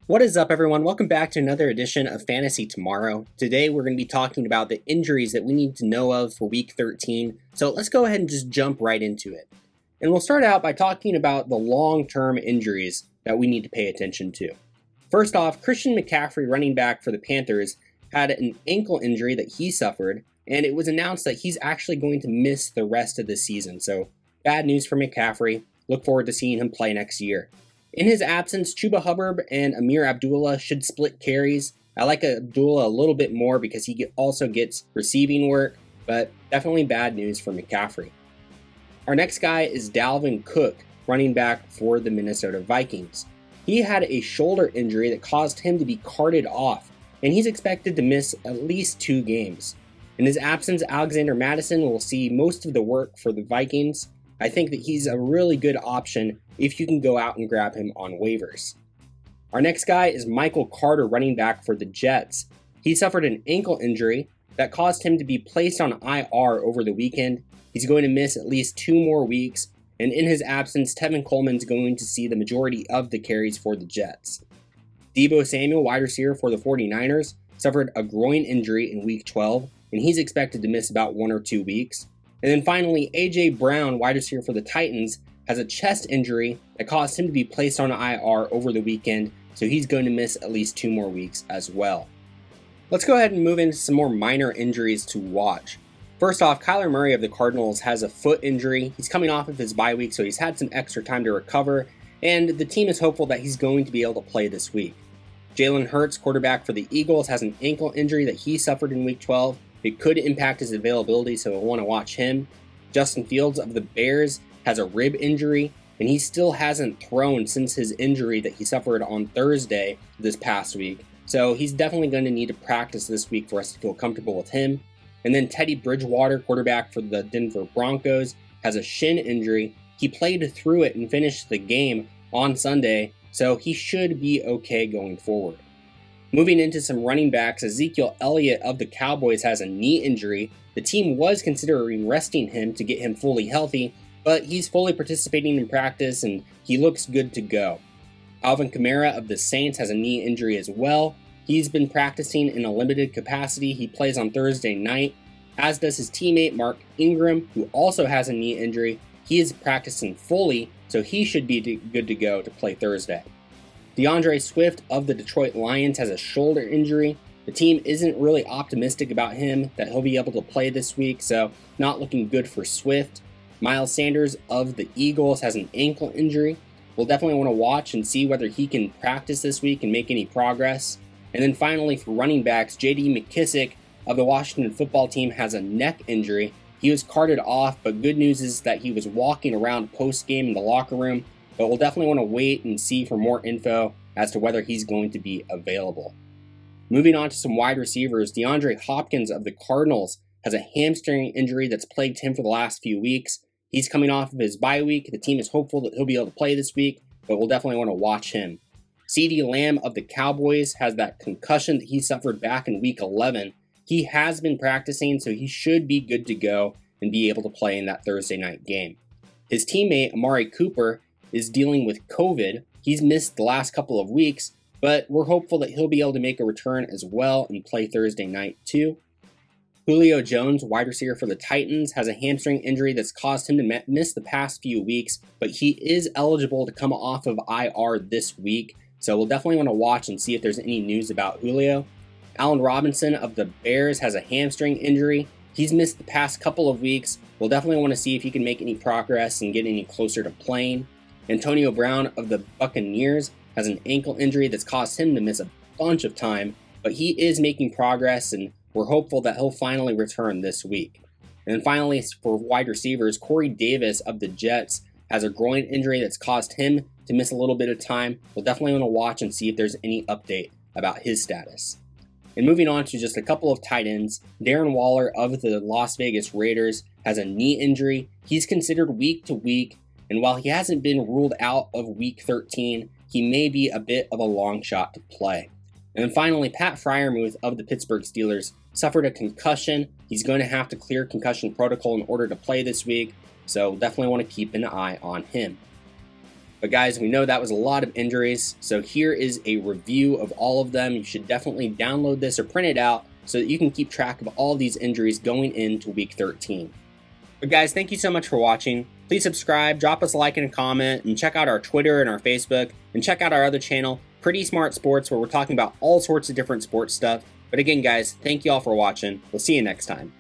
What is up, everyone? Welcome back to another edition of Fantasy Tomorrow. Today we're going to be talking about the injuries that we need to know of for Week 13. So let's go ahead and just jump right into it. And we'll start out by talking about the long-term injuries that we need to pay attention to. First off, Christian McCaffrey, running back for the Panthers, had an ankle injury that he suffered, and it was announced that he's actually going to miss the rest of the season. So bad news for McCaffrey. Look forward to seeing him play next year. In his absence, Chuba Hubbard and Amir Abdullah should split carries. I like Abdullah a little bit more because he also gets receiving work, but definitely bad news for McCaffrey. Our next guy is Dalvin Cook, running back for the Minnesota Vikings. He had a shoulder injury that caused him to be carted off, and he's expected to miss at least 2 games. In his absence, Alexander Mattison will see most of the work for the Vikings. I think that he's a really good option if you can go out and grab him on waivers. Our next guy is Michael Carter, running back for the Jets. He suffered an ankle injury that caused him to be placed on IR over the weekend. He's going to miss at least 2 more weeks, and in his absence, Tevin Coleman's going to see the majority of the carries for the Jets. Deebo Samuel, wide receiver for the 49ers, suffered a groin injury in Week 12, and he's expected to miss about 1 or 2 weeks. And then finally, A.J. Brown, wide receiver for the Titans, has a chest injury that caused him to be placed on IR over the weekend, so he's going to miss at least 2 more weeks as well. Let's go ahead and move into some more minor injuries to watch. First off, Kyler Murray of the Cardinals has a foot injury. He's coming off of his bye week, so he's had some extra time to recover, and the team is hopeful that he's going to be able to play this week. Jalen Hurts, quarterback for the Eagles, has an ankle injury that he suffered in Week 12. It could impact his availability, so we'll want to watch him. Justin Fields of the Bears has a rib injury, and he still hasn't thrown since his injury that he suffered on Thursday this past week. So he's definitely going to need to practice this week for us to feel comfortable with him. And then Teddy Bridgewater, quarterback for the Denver Broncos, has a shin injury. He played through it and finished the game on Sunday, so he should be okay going forward. Moving into some running backs, Ezekiel Elliott of the Cowboys has a knee injury. The team was considering resting him to get him fully healthy, but he's fully participating in practice and he looks good to go. Alvin Kamara of the Saints has a knee injury as well. He's been practicing in a limited capacity. He plays on Thursday night, as does his teammate Mark Ingram, who also has a knee injury. He is practicing fully, so he should be good to go to play Thursday. DeAndre Swift of the Detroit Lions has a shoulder injury. The team isn't really optimistic about him that he'll be able to play this week, so not looking good for Swift. Miles Sanders of the Eagles has an ankle injury. We'll definitely want to watch and see whether he can practice this week and make any progress. And then finally, for running backs, J.D. McKissic of the Washington football team has a neck injury. He was carted off, but good news is that he was walking around post-game in the locker room. But we'll definitely want to wait and see for more info as to whether he's going to be available. Moving on to some wide receivers, DeAndre Hopkins of the Cardinals has a hamstring injury that's plagued him for the last few weeks. He's coming off of his bye week. The team is hopeful that he'll be able to play this week, but we'll definitely want to watch him. CeeDee Lamb of the Cowboys has that concussion that he suffered back in Week 11. He has been practicing, so he should be good to go and be able to play in that Thursday night game. His teammate, Amari Cooper, is dealing with COVID. He's missed the last couple of weeks, but we're hopeful that he'll be able to make a return as well and play Thursday night too. Julio Jones, wide receiver for the Titans, has a hamstring injury that's caused him to miss the past few weeks, but he is eligible to come off of IR this week, so we'll definitely want to watch and see if there's any news about Julio. Allen Robinson of the Bears has a hamstring injury. He's missed the past couple of weeks. We'll definitely want to see if he can make any progress and get any closer to playing. Antonio Brown of the Buccaneers has an ankle injury that's caused him to miss a bunch of time, but he is making progress and we're hopeful that he'll finally return this week. And then finally, for wide receivers, Corey Davis of the Jets has a groin injury that's caused him to miss a little bit of time. We'll definitely want to watch and see if there's any update about his status. And moving on to just a couple of tight ends, Darren Waller of the Las Vegas Raiders has a knee injury. He's considered week to week, and while he hasn't been ruled out of Week 13, he may be a bit of a long shot to play. And then finally, Pat Freiermuth of the Pittsburgh Steelers suffered a concussion. He's going to have to clear concussion protocol in order to play this week, so definitely want to keep an eye on him. But guys, we know that was a lot of injuries, so here is a review of all of them. You should definitely download this or print it out so that you can keep track of all these injuries going into week 13. But guys, thank you so much for watching. Please subscribe, drop us a like and a comment, and check out our Twitter and our Facebook, and check out our other channel, Pretty Smart Sports, where we're talking about all sorts of different sports stuff. But again, guys, thank you all for watching. We'll see you next time.